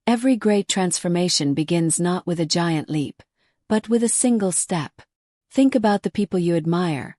Every great transformation begins not with a giant leap, but with a single step. Think about the people you admire: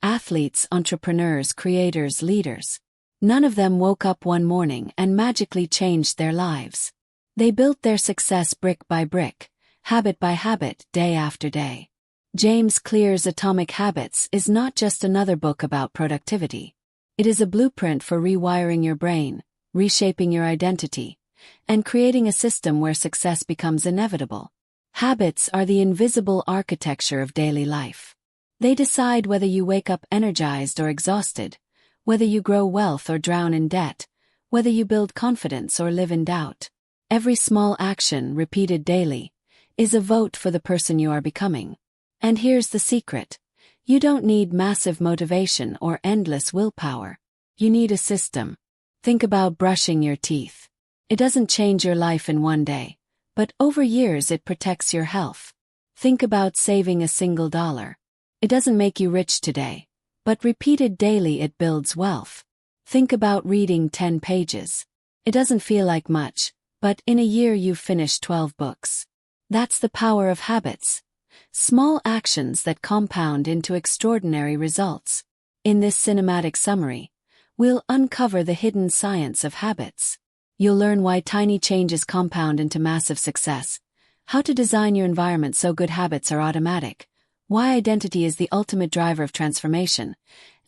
athletes, entrepreneurs, creators, leaders. None of them woke up one morning and magically changed their lives. They built their success brick by brick, habit by habit, day after day. James Clear's Atomic Habits is not just another book about productivity. It is a blueprint for rewiring your brain, reshaping your identity, and creating a system where success becomes inevitable. Habits are the invisible architecture of daily life. They decide whether you wake up energized or exhausted, whether you grow wealth or drown in debt, whether you build confidence or live in doubt. Every small action, repeated daily, is a vote for the person you are becoming. And here's the secret: you don't need massive motivation or endless willpower. You need a system. Think about brushing your teeth. It doesn't change your life in one day, but over years it protects your health. Think about saving a single dollar. It doesn't make you rich today, but repeated daily it builds wealth. Think about reading 10 pages. It doesn't feel like much, but in a year you've finished 12 books. That's the power of habits. Small actions that compound into extraordinary results. In this cinematic summary, we'll uncover the hidden science of habits. You'll learn why tiny changes compound into massive success, how to design your environment so good habits are automatic, why identity is the ultimate driver of transformation,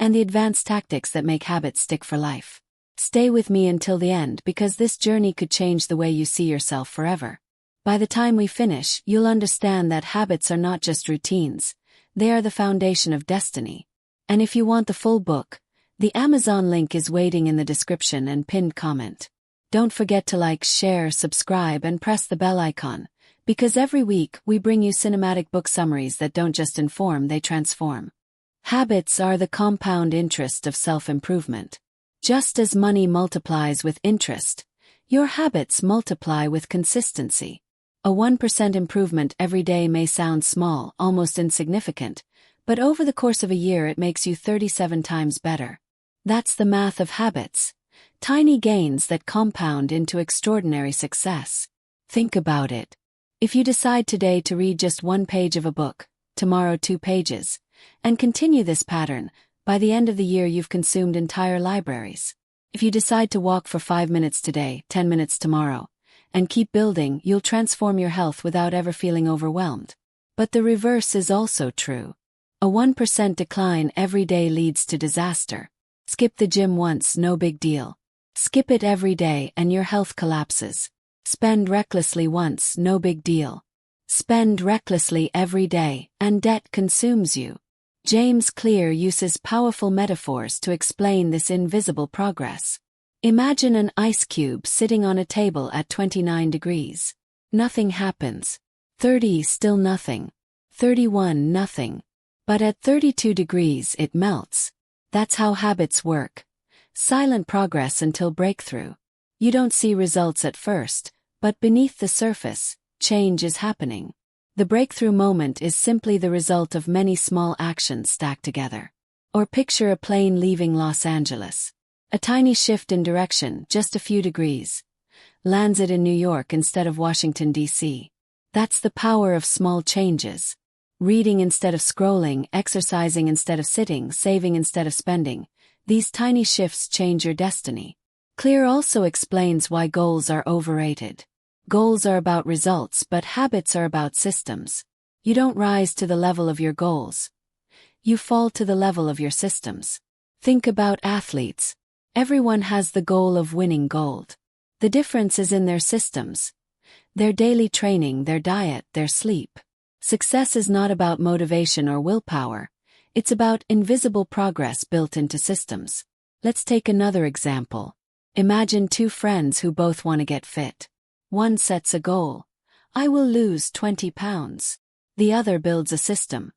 and the advanced tactics that make habits stick for life. Stay with me until the end, because this journey could change the way you see yourself forever. By the time we finish, you'll understand that habits are not just routines, they are the foundation of destiny. And if you want the full book, the Amazon link is waiting in the description and pinned comment. Don't forget to like, share, subscribe, and press the bell icon, because every week we bring you cinematic book summaries that don't just inform, they transform. Habits are the compound interest of self-improvement. Just as money multiplies with interest, your habits multiply with consistency. A 1% improvement every day may sound small, almost insignificant, but over the course of a year it makes you 37 times better. That's the math of habits. Tiny gains that compound into extraordinary success. Think about it. If you decide today to read just 1 page of a book, tomorrow 2 pages, and continue this pattern, by the end of the year you've consumed entire libraries. If you decide to walk for 5 minutes today, 10 minutes tomorrow, and keep building, you'll transform your health without ever feeling overwhelmed. But the reverse is also true. A 1% decline every day leads to disaster. Skip the gym once, no big deal. Skip it every day and your health collapses. Spend recklessly once, no big deal. Spend recklessly every day, and debt consumes you. James Clear uses powerful metaphors to explain this invisible progress. Imagine an ice cube sitting on a table at 29 degrees. Nothing happens. 30, still nothing. 31, nothing. But at 32 degrees it melts. That's how habits work. Silent progress until breakthrough. You don't see results at first, but beneath the surface, change is happening. The breakthrough moment is simply the result of many small actions stacked together. Or picture a plane leaving Los Angeles. A tiny shift in direction, just a few degrees, lands it in New York instead of Washington, D.C. That's the power of small changes. Reading instead of scrolling, exercising instead of sitting, saving instead of spending. These tiny shifts change your destiny. Clear also explains why goals are overrated. Goals are about results, but habits are about systems. You don't rise to the level of your goals. You fall to the level of your systems. Think about athletes. Everyone has the goal of winning gold. The difference is in their systems. Their daily training, their diet, their sleep. Success is not about motivation or willpower. It's about invisible progress built into systems. Let's take another example. Imagine 2 friends who both want to get fit. One sets a goal. I will lose 20 pounds. The other builds a system.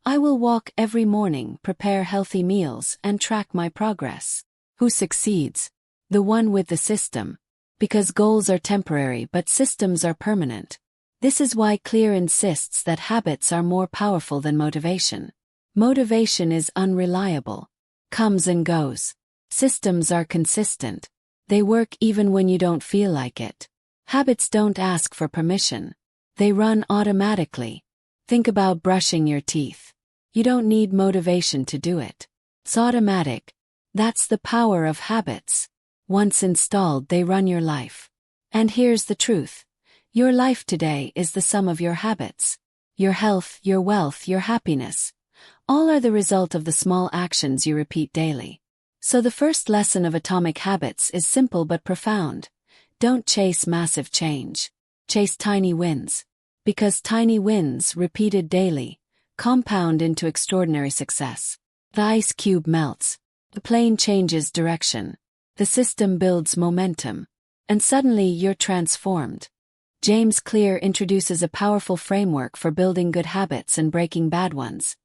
I will walk every morning, prepare healthy meals, and track my progress. Who succeeds? The one with the system. Because goals are temporary but systems are permanent. This is why Clear insists that habits are more powerful than motivation. Motivation is unreliable. Comes and goes. Systems are consistent. They work even when you don't feel like it. Habits don't ask for permission. They run automatically. Think about brushing your teeth. You don't need motivation to do it. It's automatic. That's the power of habits. Once installed, they run your life. And here's the truth. Your life today is the sum of your habits. Your health, your wealth, your happiness. All are the result of the small actions you repeat daily. So the first lesson of Atomic Habits is simple but profound. Don't chase massive change. Chase tiny wins. Because tiny wins, repeated daily, compound into extraordinary success. The ice cube melts. The plane changes direction. The system builds momentum. And suddenly you're transformed. James Clear introduces a powerful framework for building good habits and breaking bad ones.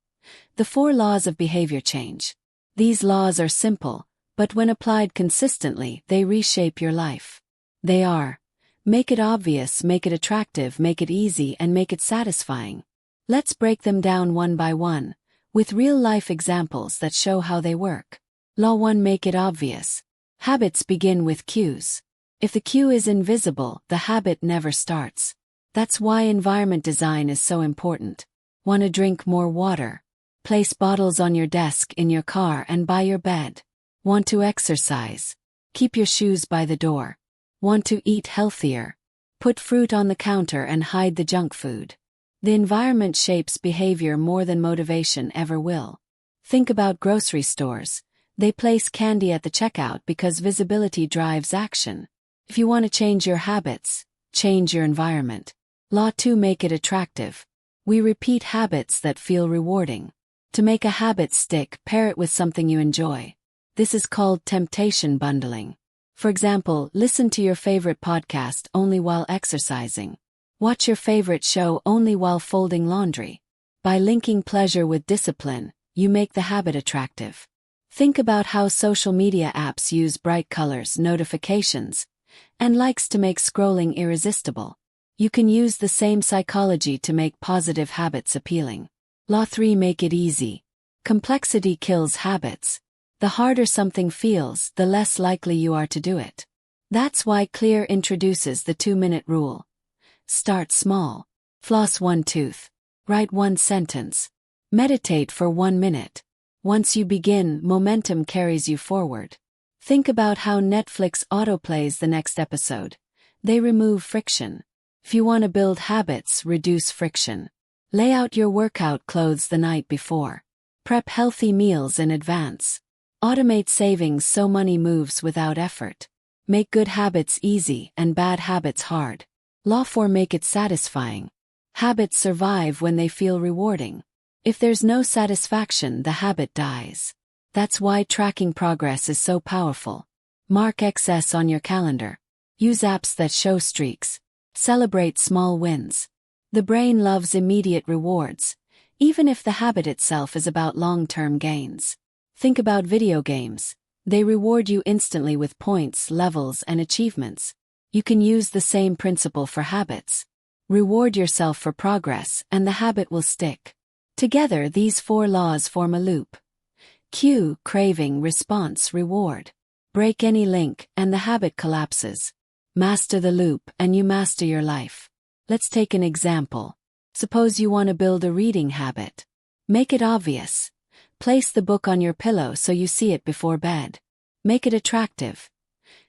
The 4 laws of behavior change. These laws are simple, but when applied consistently, they reshape your life. They are: make it obvious, make it attractive, make it easy, and make it satisfying. Let's break them down one by one, with real-life examples that show how they work. Law 1: make it obvious. Habits begin with cues. If the cue is invisible, the habit never starts. That's why environment design is so important. Want to drink more water? Place bottles on your desk, in your car, and by your bed. Want to exercise? Keep your shoes by the door. Want to eat healthier? Put fruit on the counter and hide the junk food. The environment shapes behavior more than motivation ever will. Think about grocery stores. They place candy at the checkout because visibility drives action. If you want to change your habits, change your environment. Law 2: make it attractive. We repeat habits that feel rewarding. To make a habit stick, pair it with something you enjoy. This is called temptation bundling. For example, listen to your favorite podcast only while exercising. Watch your favorite show only while folding laundry. By linking pleasure with discipline, you make the habit attractive. Think about how social media apps use bright colors, notifications, and likes to make scrolling irresistible. You can use the same psychology to make positive habits appealing. Law 3: make it easy. Complexity kills habits. The harder something feels, the less likely you are to do it. That's why Clear introduces the 2-minute rule. Start small. Floss 1 tooth. Write 1 sentence. Meditate for 1 minute. Once you begin, momentum carries you forward. Think about how Netflix autoplays the next episode. They remove friction. If you want to build habits, reduce friction. Lay out your workout clothes the night before. Prep healthy meals in advance. Automate savings so money moves without effort. Make good habits easy and bad habits hard. Law 4: make it satisfying. Habits survive when they feel rewarding. If there's no satisfaction, the habit dies. That's why tracking progress is so powerful. Mark excess on your calendar. Use apps that show streaks. Celebrate small wins. The brain loves immediate rewards, even if the habit itself is about long-term gains. Think about video games. They reward you instantly with points, levels, and achievements. You can use the same principle for habits. Reward yourself for progress, and the habit will stick. Together, these 4 laws form a loop. Cue, craving, response, reward. Break any link, and the habit collapses. Master the loop, and you master your life. Let's take an example. Suppose you want to build a reading habit. Make it obvious. Place the book on your pillow so you see it before bed. Make it attractive.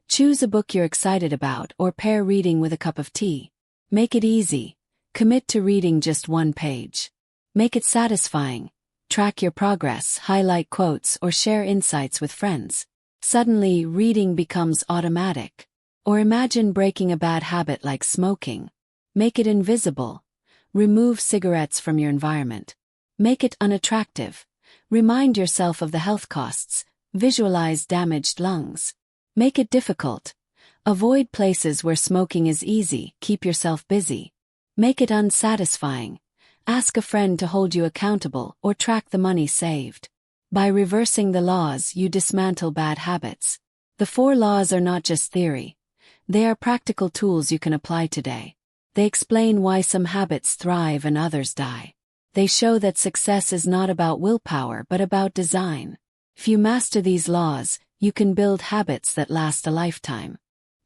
Choose a book you're excited about or pair reading with a cup of tea. Make it easy. Commit to reading just 1 page. Make it satisfying. Track your progress, highlight quotes, or share insights with friends. Suddenly, reading becomes automatic. Or imagine breaking a bad habit like smoking. Make it invisible. Remove cigarettes from your environment. Make it unattractive. Remind yourself of the health costs. Visualize damaged lungs. Make it difficult. Avoid places where smoking is easy. Keep yourself busy. Make it unsatisfying. Ask a friend to hold you accountable or track the money saved. By reversing the laws, you dismantle bad habits. The 4 laws are not just theory. They are practical tools you can apply today. They explain why some habits thrive and others die. They show that success is not about willpower but about design. If you master these laws, you can build habits that last a lifetime.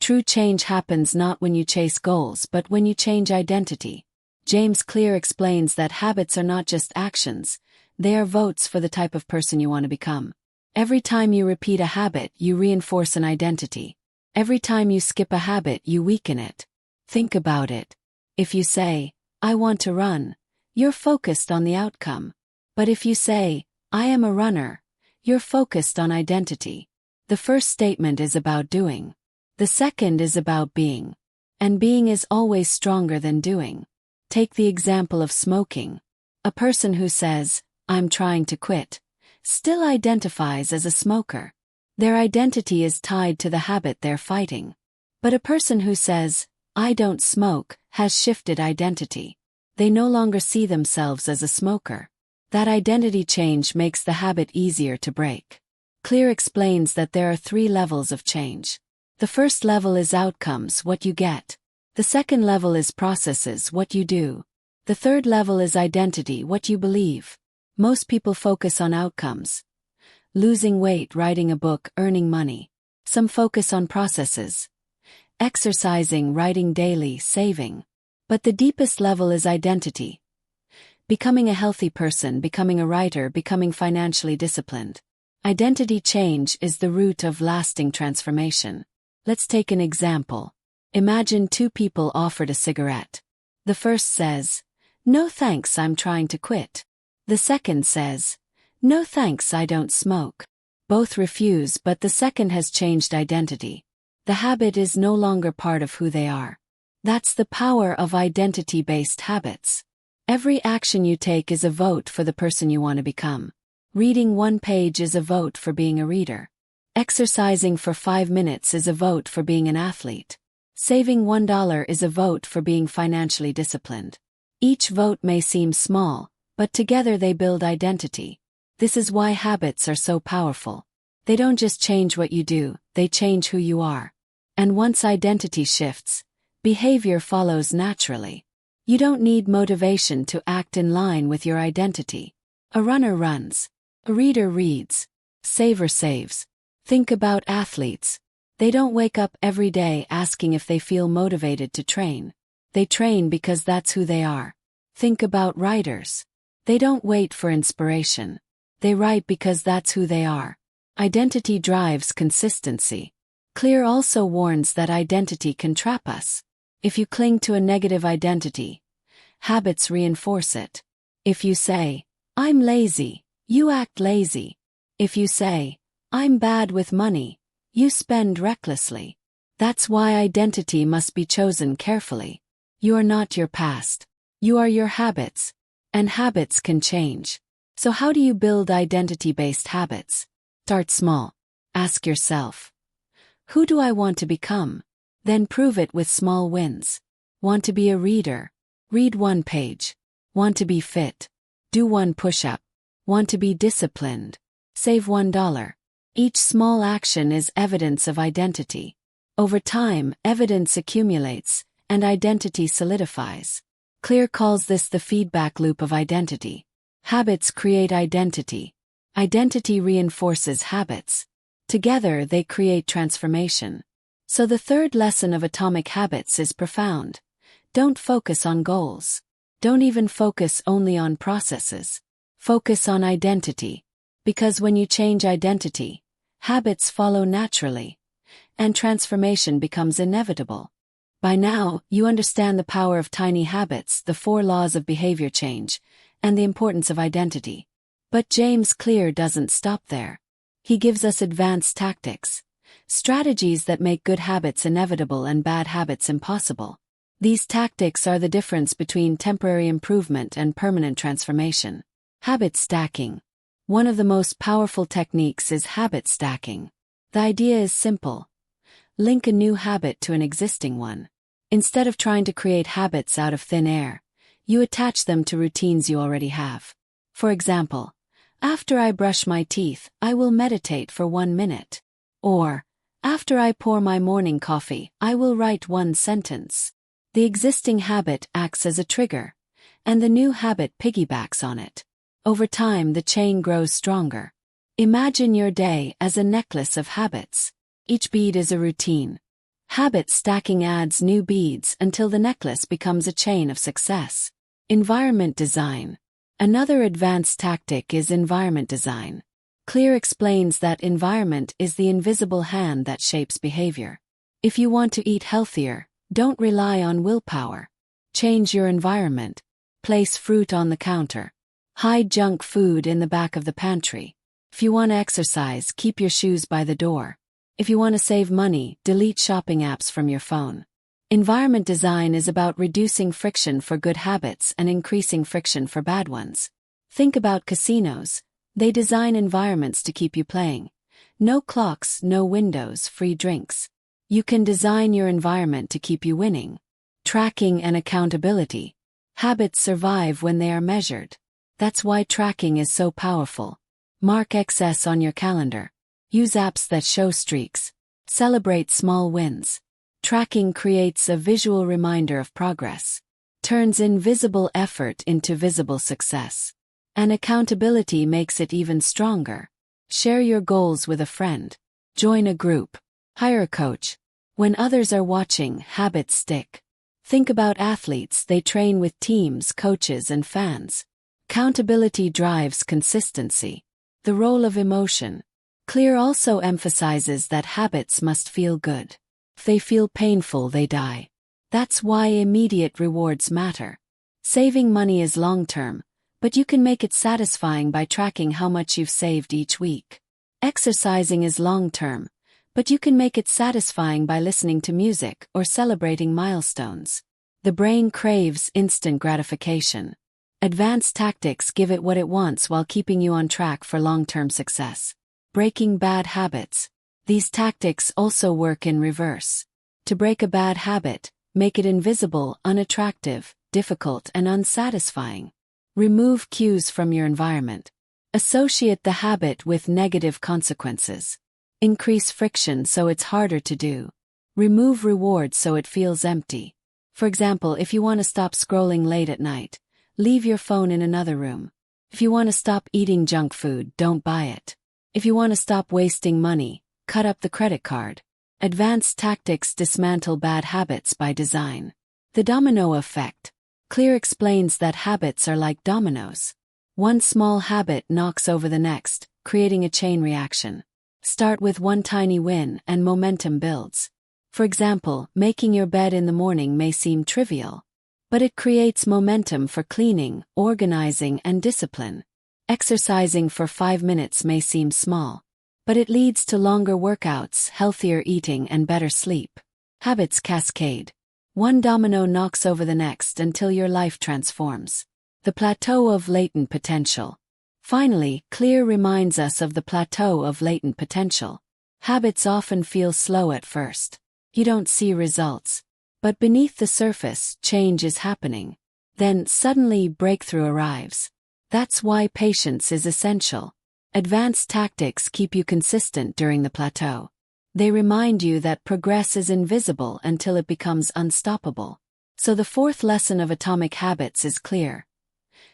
True change happens not when you chase goals but when you change identity. James Clear explains that habits are not just actions, they are votes for the type of person you want to become. Every time you repeat a habit, you reinforce an identity. Every time you skip a habit, you weaken it. Think about it. If you say, I want to run, you're focused on the outcome. But if you say, I am a runner, you're focused on identity. The first statement is about doing. The second is about being. And being is always stronger than doing. Take the example of smoking. A person who says, I'm trying to quit, still identifies as a smoker. Their identity is tied to the habit they're fighting. But a person who says, I don't smoke, has shifted identity. They no longer see themselves as a smoker. That identity change makes the habit easier to break. Clear explains that there are 3 levels of change. The first level is outcomes, what you get. The second level is processes, what you do. The third level is identity, what you believe. Most people focus on outcomes. Losing weight, writing a book, earning money. Some focus on processes. Exercising, writing daily, saving. But the deepest level is identity. Becoming a healthy person, becoming a writer, becoming financially disciplined. Identity change is the root of lasting transformation. Let's take an example. Imagine 2 people offered a cigarette. The first says, no thanks, I'm trying to quit. The second says, no thanks, I don't smoke. Both refuse, but the second has changed identity. The habit is no longer part of who they are. That's the power of identity-based habits. Every action you take is a vote for the person you want to become. Reading 1 page is a vote for being a reader. Exercising for 5 minutes is a vote for being an athlete. Saving $1 is a vote for being financially disciplined. Each vote may seem small, but together they build identity. This is why habits are so powerful. They don't just change what you do, they change who you are. And once identity shifts, behavior follows naturally. You don't need motivation to act in line with your identity. A runner runs. A reader reads. Saver saves. Think about athletes. They don't wake up every day asking if they feel motivated to train. They train because that's who they are. Think about writers. They don't wait for inspiration. They write because that's who they are. Identity drives consistency. Clear also warns that identity can trap us. If you cling to a negative identity, habits reinforce it. If you say, I'm lazy, you act lazy. If you say, I'm bad with money, you spend recklessly. That's why identity must be chosen carefully. You are not your past. You are your habits. And habits can change. So how do you build identity-based habits? Start small. Ask yourself, who do I want to become? Then prove it with small wins. Want to be a reader? Read 1 page. Want to be fit? Do 1 push-up. Want to be disciplined? Save $1. Each small action is evidence of identity. Over time, evidence accumulates, and identity solidifies. Clear calls this the feedback loop of identity. Habits create identity. Identity reinforces habits. Together they create transformation. So the third lesson of Atomic Habits is profound. Don't focus on goals. Don't even focus only on processes. Focus on identity. Because when you change identity, habits follow naturally, and transformation becomes inevitable. By now, you understand the power of tiny habits, the 4 laws of behavior change, and the importance of identity. But James Clear doesn't stop there. He gives us advanced tactics, strategies that make good habits inevitable and bad habits impossible. These tactics are the difference between temporary improvement and permanent transformation. Habit stacking. One of the most powerful techniques is habit stacking. The idea is simple. Link a new habit to an existing one. Instead of trying to create habits out of thin air, you attach them to routines you already have. For example, after I brush my teeth, I will meditate for 1 minute. Or, after I pour my morning coffee, I will write 1 sentence. The existing habit acts as a trigger, and the new habit piggybacks on it. Over time, the chain grows stronger. Imagine your day as a necklace of habits. Each bead is a routine. Habit stacking adds new beads until the necklace becomes a chain of success. Environment design. Another advanced tactic is environment design. Clear explains that environment is the invisible hand that shapes behavior. If you want to eat healthier, don't rely on willpower. Change your environment. Place fruit on the counter. Hide junk food in the back of the pantry. If you want to exercise, keep your shoes by the door. If you want to save money, delete shopping apps from your phone. Environment design is about reducing friction for good habits and increasing friction for bad ones. Think about casinos. They design environments to keep you playing. No clocks, no windows, free drinks. You can design your environment to keep you winning. Tracking and accountability. Habits survive when they are measured. That's why tracking is so powerful. Mark excess on your calendar. Use apps that show streaks. Celebrate small wins. Tracking creates a visual reminder of progress. Turns invisible effort into visible success. And accountability makes it even stronger. Share your goals with a friend. Join a group. Hire a coach. When others are watching, habits stick. Think about athletes. They train with teams, coaches, and fans. Accountability drives consistency. The role of emotion. Clear also emphasizes that habits must feel good. If they feel painful, they die. That's why immediate rewards matter. Saving money is long-term, but you can make it satisfying by tracking how much you've saved each week. Exercising is long-term, but you can make it satisfying by listening to music or celebrating milestones. The brain craves instant gratification. Advanced tactics give it what it wants while keeping you on track for long-term success. Breaking bad habits. These tactics also work in reverse. To break a bad habit, make it invisible, unattractive, difficult, and unsatisfying. Remove cues from your environment. Associate the habit with negative consequences. Increase friction so it's harder to do. Remove rewards so it feels empty. For example, if you want to stop scrolling late at night, leave your phone in another room. If you want to stop eating junk food, don't buy it. If you want to stop wasting money, cut up the credit card. Advanced tactics dismantle bad habits by design. The domino effect. Clear explains that habits are like dominoes. One small habit knocks over the next, creating a chain reaction. Start with one tiny win and momentum builds. For example, making your bed in the morning may seem trivial, but it creates momentum for cleaning, organizing, and discipline. Exercising for 5 minutes may seem small, but it leads to longer workouts, healthier eating, and better sleep. Habits cascade. One domino knocks over the next until your life transforms. The plateau of latent potential. Finally, Clear reminds us of the plateau of latent potential. Habits often feel slow at first. You don't see results. But beneath the surface, change is happening. Then, suddenly, breakthrough arrives. That's why patience is essential. Advanced tactics keep you consistent during the plateau. They remind you that progress is invisible until it becomes unstoppable. So the fourth lesson of Atomic Habits is clear.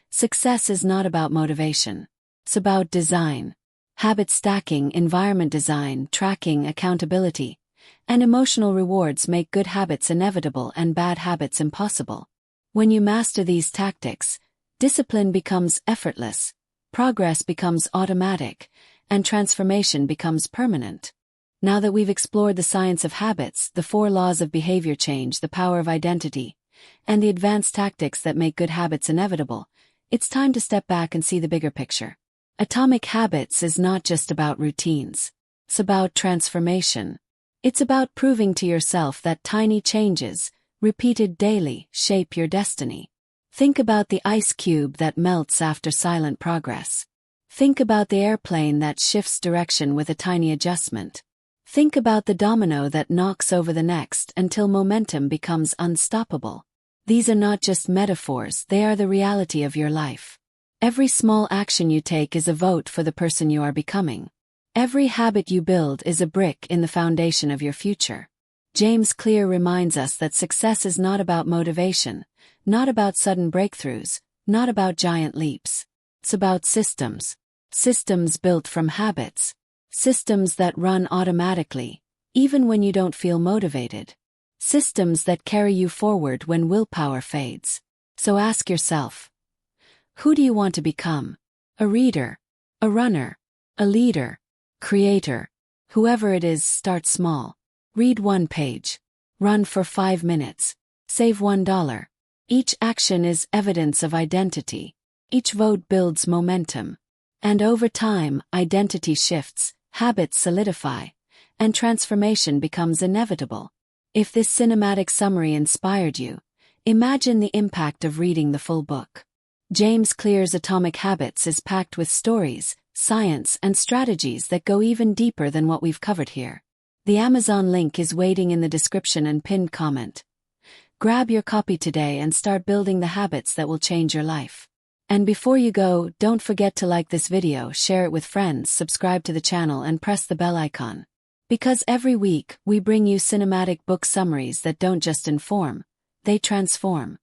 Success is not about motivation. It's about design. Habit stacking, environment design, tracking, accountability, and emotional rewards make good habits inevitable and bad habits impossible. When you master these tactics, discipline becomes effortless, progress becomes automatic, and transformation becomes permanent. Now that we've explored the science of habits, the 4 laws of behavior change, the power of identity, and the advanced tactics that make good habits inevitable, it's time to step back and see the bigger picture. Atomic Habits is not just about routines. It's about transformation. It's about proving to yourself that tiny changes, repeated daily, shape your destiny. Think about the ice cube that melts after silent progress. Think about the airplane that shifts direction with a tiny adjustment. Think about the domino that knocks over the next until momentum becomes unstoppable. These are not just metaphors, they are the reality of your life. Every small action you take is a vote for the person you are becoming. Every habit you build is a brick in the foundation of your future. James Clear reminds us that success is not about motivation, not about sudden breakthroughs, not about giant leaps. It's about systems. Systems built from habits. Systems that run automatically, even when you don't feel motivated. Systems that carry you forward when willpower fades. So ask yourself, who do you want to become? A reader, a runner, a leader, creator. Whoever it is, start small. Read 1 page. Run for 5 minutes. Save $1. Each action is evidence of identity. Each vote builds momentum. And over time, identity shifts, habits solidify, and transformation becomes inevitable. If this cinematic summary inspired you, imagine the impact of reading the full book. James Clear's Atomic Habits is packed with stories, science, and strategies that go even deeper than what we've covered here. The Amazon link is waiting in the description and pinned comment. Grab your copy today and start building the habits that will change your life. And before you go, don't forget to like this video, share it with friends, subscribe to the channel, and press the bell icon. Because every week, we bring you cinematic book summaries that don't just inform, they transform.